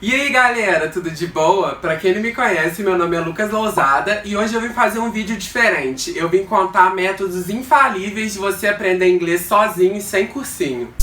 E aí galera, tudo de boa? Pra quem não me conhece, meu nome é Lucas Lousada e hoje eu vim fazer um vídeo diferente. Eu vim contar métodos infalíveis de você aprender inglês sozinho e sem cursinho.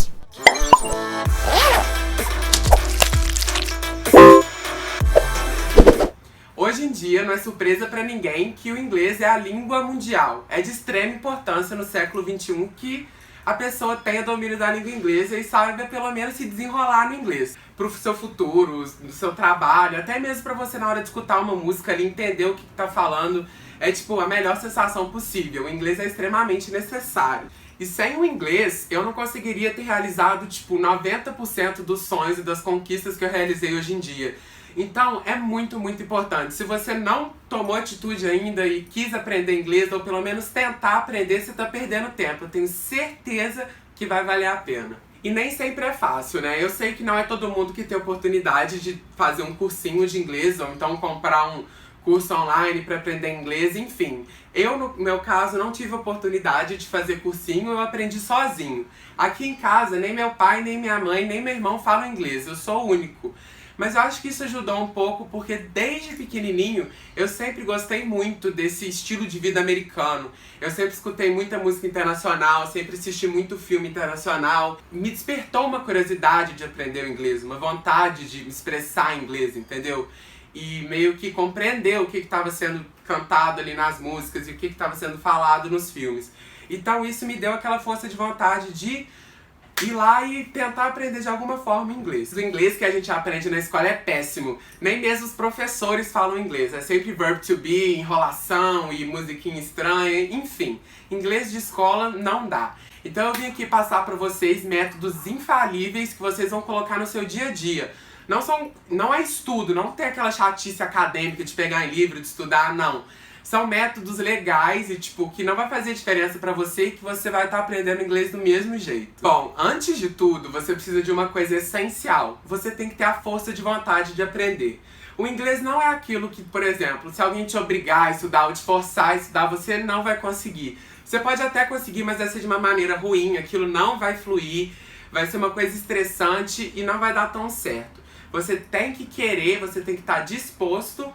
Hoje em dia não é surpresa pra ninguém que o inglês é a língua mundial. É de extrema importância no século XXI que a pessoa tenha domínio da língua inglesa e saiba pelo menos se desenrolar no inglês. Pro seu futuro, no seu trabalho, até mesmo pra você na hora de escutar uma música ali, entender o que tá falando. É tipo a melhor sensação possível. O inglês é extremamente necessário. E sem o inglês, eu não conseguiria ter realizado tipo 90% dos sonhos e das conquistas que eu realizei hoje em dia. Então, é muito, muito importante. Se você não tomou atitude ainda e quis aprender inglês, ou pelo menos tentar aprender, você tá perdendo tempo. Eu tenho certeza que vai valer a pena. E nem sempre é fácil, né? Eu sei que não é todo mundo que tem oportunidade de fazer um cursinho de inglês, ou então comprar um curso online para aprender inglês, enfim. Eu, no meu caso, não tive oportunidade de fazer cursinho, eu aprendi sozinho. Aqui em casa, nem meu pai, nem minha mãe, nem meu irmão falam inglês, eu sou o único. Mas eu acho que isso ajudou um pouco porque desde pequenininho eu sempre gostei muito desse estilo de vida americano. Eu sempre escutei muita música internacional, sempre assisti muito filme internacional. Me despertou uma curiosidade de aprender o inglês, uma vontade de me expressar em inglês, entendeu? E meio que compreender o que estava sendo cantado ali nas músicas e o que estava sendo falado nos filmes. Então isso me deu aquela força de vontade de ir lá e tentar aprender de alguma forma inglês. O inglês que a gente aprende na escola é péssimo. Nem mesmo os professores falam inglês. É sempre verb to be, enrolação e musiquinha estranha, enfim. Inglês de escola não dá. Então eu vim aqui passar pra vocês métodos infalíveis que vocês vão colocar no seu dia a dia. Não é estudo, não tem aquela chatice acadêmica de pegar em livro, de estudar, não. São métodos legais e, tipo, que não vai fazer diferença pra você e que você vai estar aprendendo inglês do mesmo jeito. Bom, antes de tudo, você precisa de uma coisa essencial. Você tem que ter a força de vontade de aprender. O inglês não é aquilo que, por exemplo, se alguém te obrigar a estudar ou te forçar a estudar, você não vai conseguir. Você pode até conseguir, mas vai ser de uma maneira ruim, aquilo não vai fluir, vai ser uma coisa estressante e não vai dar tão certo. Você tem que querer, você tem que estar disposto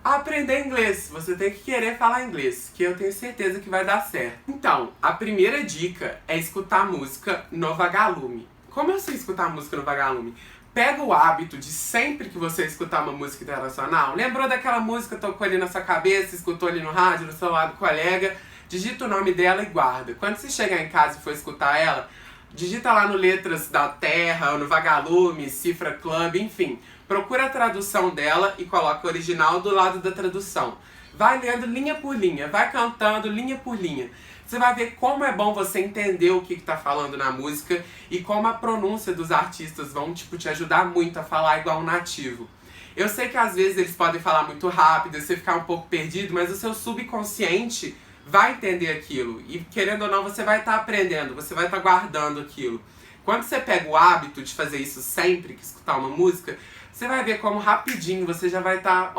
a aprender inglês. Você tem que querer falar inglês, que eu tenho certeza que vai dar certo. Então, a primeira dica é escutar música no vagalume. Como eu sei escutar música no vagalume? Pega o hábito de sempre que você escutar uma música internacional, lembrou daquela música, tocou ali na sua cabeça, escutou ali no rádio, no celular do colega, digita o nome dela e guarda. Quando você chegar em casa e for escutar ela, digita lá no Letras da Terra, ou no Vagalume, Cifra Club, enfim. Procura a tradução dela e coloca o original do lado da tradução. Vai lendo linha por linha, vai cantando linha por linha. Você vai ver como é bom você entender o que está falando na música e como a pronúncia dos artistas vão te ajudar muito a falar igual um nativo. Eu sei que às vezes eles podem falar muito rápido, você ficar um pouco perdido, mas o seu subconsciente vai entender aquilo. E querendo ou não, você vai estar aprendendo, você vai estar guardando aquilo. Quando você pega o hábito de fazer isso sempre que escutar uma música, você vai ver como rapidinho você já vai estar,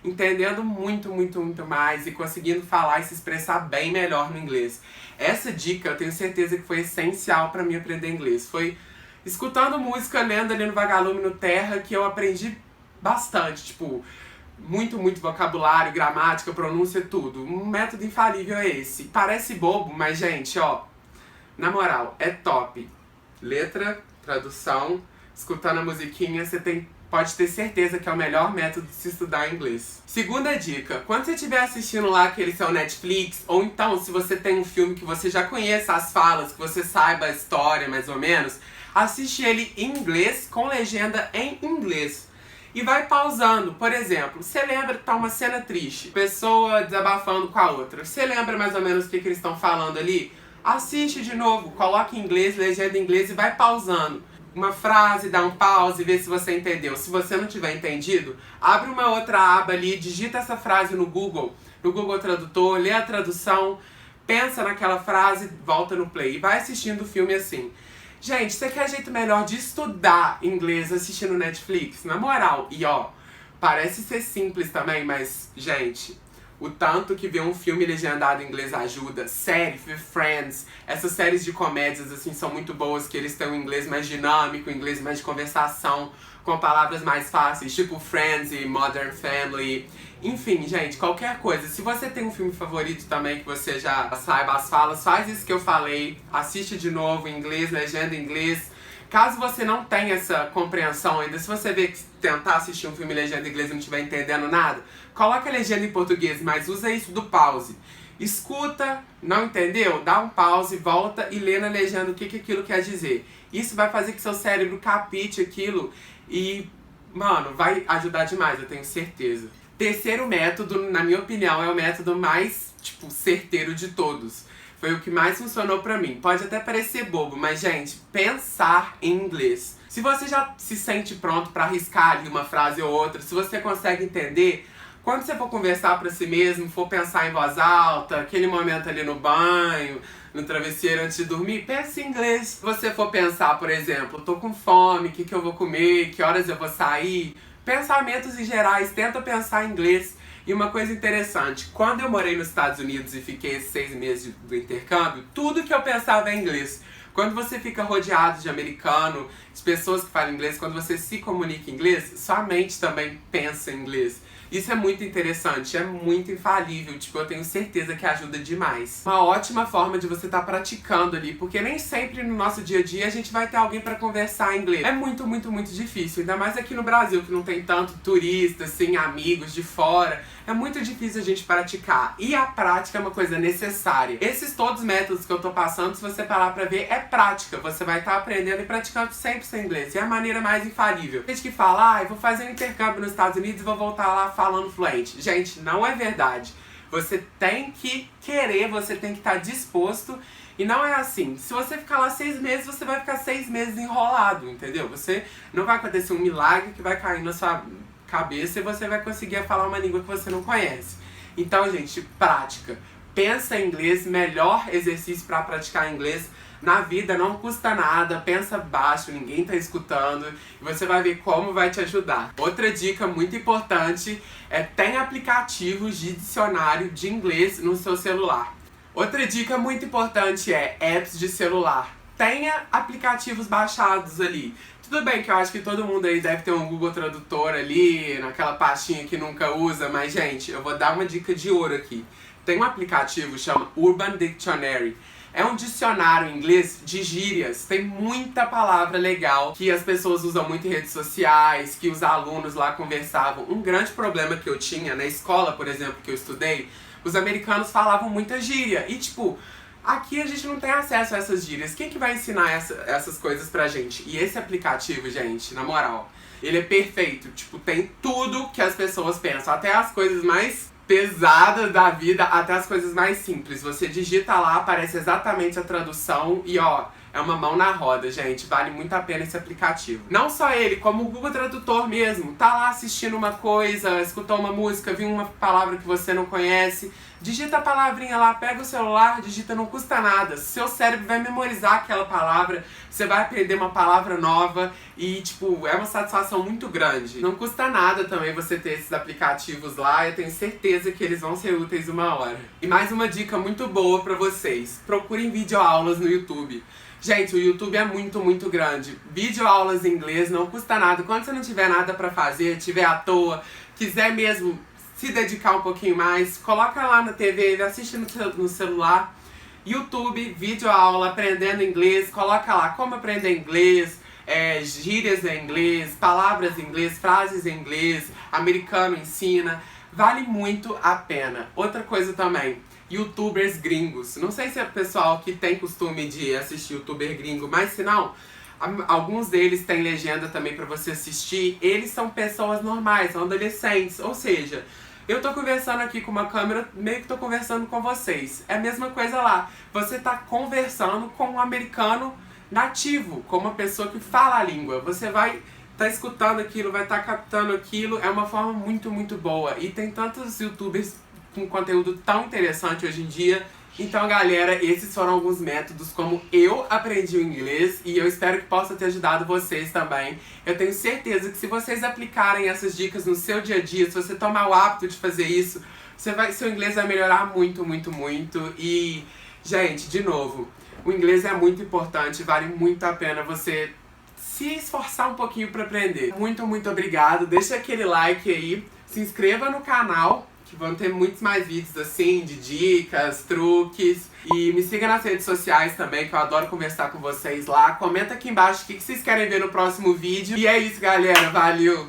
entendendo muito, muito, muito mais e conseguindo falar e se expressar bem melhor no inglês. Essa dica eu tenho certeza que foi essencial para mim aprender inglês. Foi escutando música, lendo ali no Vagalume, no Terra, que eu aprendi bastante, tipo, muito, muito vocabulário, gramática, pronúncia, tudo. Um método infalível é esse. Parece bobo, mas gente, na moral, é top. Letra, tradução, escutando a musiquinha, você pode ter certeza que é o melhor método de se estudar inglês. Segunda dica, quando você estiver assistindo lá aquele seu Netflix, ou então se você tem um filme que você já conheça as falas, que você saiba a história mais ou menos, assiste ele em inglês com legenda em inglês. E vai pausando. Por exemplo, você lembra que tá uma cena triste, pessoa desabafando com a outra. Você lembra mais ou menos o que eles estão falando ali? Assiste de novo, coloca em inglês, legenda em inglês e vai pausando. Uma frase, dá um pause e vê se você entendeu. Se você não tiver entendido, abre uma outra aba ali, digita essa frase no Google Tradutor, lê a tradução, pensa naquela frase, volta no play e vai assistindo o filme assim. Gente, você quer jeito melhor de estudar inglês assistindo Netflix? Na moral, e parece ser simples também, mas, gente, o tanto que ver um filme legendado em inglês ajuda. Série, Friends, essas séries de comédias assim são muito boas, que eles têm um inglês mais dinâmico, um inglês mais de conversação. com palavras mais fáceis, tipo Friends e Modern Family. Enfim, gente, qualquer coisa. Se você tem um filme favorito também que você já saiba as falas, faz isso que eu falei. Assiste de novo em inglês, legenda em inglês. Caso você não tenha essa compreensão ainda, se você ver que tentar assistir um filme legenda em inglês e não estiver entendendo nada, coloca a legenda em português, mas usa isso do pause. Escuta, não entendeu? Dá um pause, volta e lê na legenda o que aquilo quer dizer. Isso vai fazer que seu cérebro capite aquilo e, mano, vai ajudar demais, eu tenho certeza. Terceiro método, na minha opinião, é o método mais, certeiro de todos. Foi o que mais funcionou pra mim. Pode até parecer bobo, mas, gente, pensar em inglês. Se você já se sente pronto pra arriscar ali uma frase ou outra, se você consegue entender, quando você for conversar pra si mesmo, for pensar em voz alta, aquele momento ali no banho, no travesseiro antes de dormir, pense em inglês. Se você for pensar, por exemplo, tô com fome, o que eu vou comer, que horas eu vou sair, pensamentos em gerais, tenta pensar em inglês. E uma coisa interessante, quando eu morei nos Estados Unidos e fiquei esses 6 meses do intercâmbio, tudo que eu pensava é inglês. Quando você fica rodeado de americano, de pessoas que falam inglês, quando você se comunica em inglês, sua mente também pensa em inglês. Isso é muito interessante, é muito infalível, eu tenho certeza que ajuda demais. Uma ótima forma de você estar praticando ali, porque nem sempre no nosso dia a dia a gente vai ter alguém pra conversar em inglês. É muito, muito, muito difícil, ainda mais aqui no Brasil, que não tem tanto turista, assim, amigos de fora. É muito difícil a gente praticar. E a prática é uma coisa necessária. Esses todos os métodos que eu tô passando, se você parar pra ver, é prática. Você vai estar aprendendo e praticando sempre seu inglês. E é a maneira mais infalível. Tem gente que fala, eu vou fazer um intercâmbio nos Estados Unidos e vou voltar lá falando fluente. Gente, não é verdade. Você tem que querer, você tem que estar disposto. E não é assim. Se você ficar lá 6 meses, você vai ficar 6 meses enrolado, entendeu? Não vai acontecer um milagre que vai cair na sua cabeça e você vai conseguir falar uma língua que você não conhece. Então, gente, prática. Pensa em inglês, melhor exercício para praticar inglês na vida, não custa nada, pensa baixo, ninguém tá escutando e você vai ver como vai te ajudar. Outra dica muito importante é tenha aplicativos de dicionário de inglês no seu celular. Outra dica muito importante é apps de celular. Tenha aplicativos baixados ali. Tudo bem que eu acho que todo mundo aí deve ter um Google Tradutor ali, naquela pastinha que nunca usa, mas, gente, eu vou dar uma dica de ouro aqui. Tem um aplicativo que chama Urban Dictionary. É um dicionário em inglês de gírias. Tem muita palavra legal que as pessoas usam muito em redes sociais, que os alunos lá conversavam. Um grande problema que eu tinha na escola, por exemplo, que eu estudei, os americanos falavam muita gíria. E, aqui a gente não tem acesso a essas gírias. Quem que vai ensinar essas coisas pra gente? E esse aplicativo, gente, na moral, ele é perfeito. Tem tudo que as pessoas pensam. Até as coisas mais pesadas da vida, até as coisas mais simples. Você digita lá, aparece exatamente a tradução e, é uma mão na roda, gente. Vale muito a pena esse aplicativo. Não só ele, como o Google Tradutor mesmo. Tá lá assistindo uma coisa, escutou uma música, viu uma palavra que você não conhece. Digita a palavrinha lá, pega o celular, digita, não custa nada. Seu cérebro vai memorizar aquela palavra, você vai aprender uma palavra nova e, é uma satisfação muito grande. Não custa nada também você ter esses aplicativos lá, eu tenho certeza que eles vão ser úteis uma hora. E mais uma dica muito boa pra vocês. Procurem videoaulas no YouTube. Gente, o YouTube é muito, muito grande. Videoaulas em inglês não custa nada. Quando você não tiver nada pra fazer, tiver à toa, quiser mesmo se dedicar um pouquinho mais, coloca lá na TV, assiste no celular. YouTube, videoaula, aprendendo inglês, coloca lá como aprender inglês, gírias em inglês, palavras em inglês, frases em inglês, americano ensina. Vale muito a pena. Outra coisa também, YouTubers gringos. Não sei se é o pessoal que tem costume de assistir YouTuber gringo, mas se não, alguns deles têm legenda também pra você assistir. Eles são pessoas normais, são adolescentes, ou seja, eu tô conversando aqui com uma câmera, meio que tô conversando com vocês. É a mesma coisa lá. Você tá conversando com um americano nativo, com uma pessoa que fala a língua. Você vai tá escutando aquilo, vai estar captando aquilo. É uma forma muito, muito boa. E tem tantos youtubers com conteúdo tão interessante hoje em dia. Então, galera, esses foram alguns métodos como eu aprendi o inglês e eu espero que possa ter ajudado vocês também. Eu tenho certeza que se vocês aplicarem essas dicas no seu dia a dia, se você tomar o hábito de fazer isso, seu inglês vai melhorar muito, muito, muito. E, gente, de novo, o inglês é muito importante, vale muito a pena você se esforçar um pouquinho pra aprender. Muito, muito obrigado. Deixa aquele like aí. Se inscreva no canal, que vão ter muitos mais vídeos assim, de dicas, truques. E me siga nas redes sociais também, que eu adoro conversar com vocês lá. Comenta aqui embaixo o que vocês querem ver no próximo vídeo. E é isso, galera. Valeu!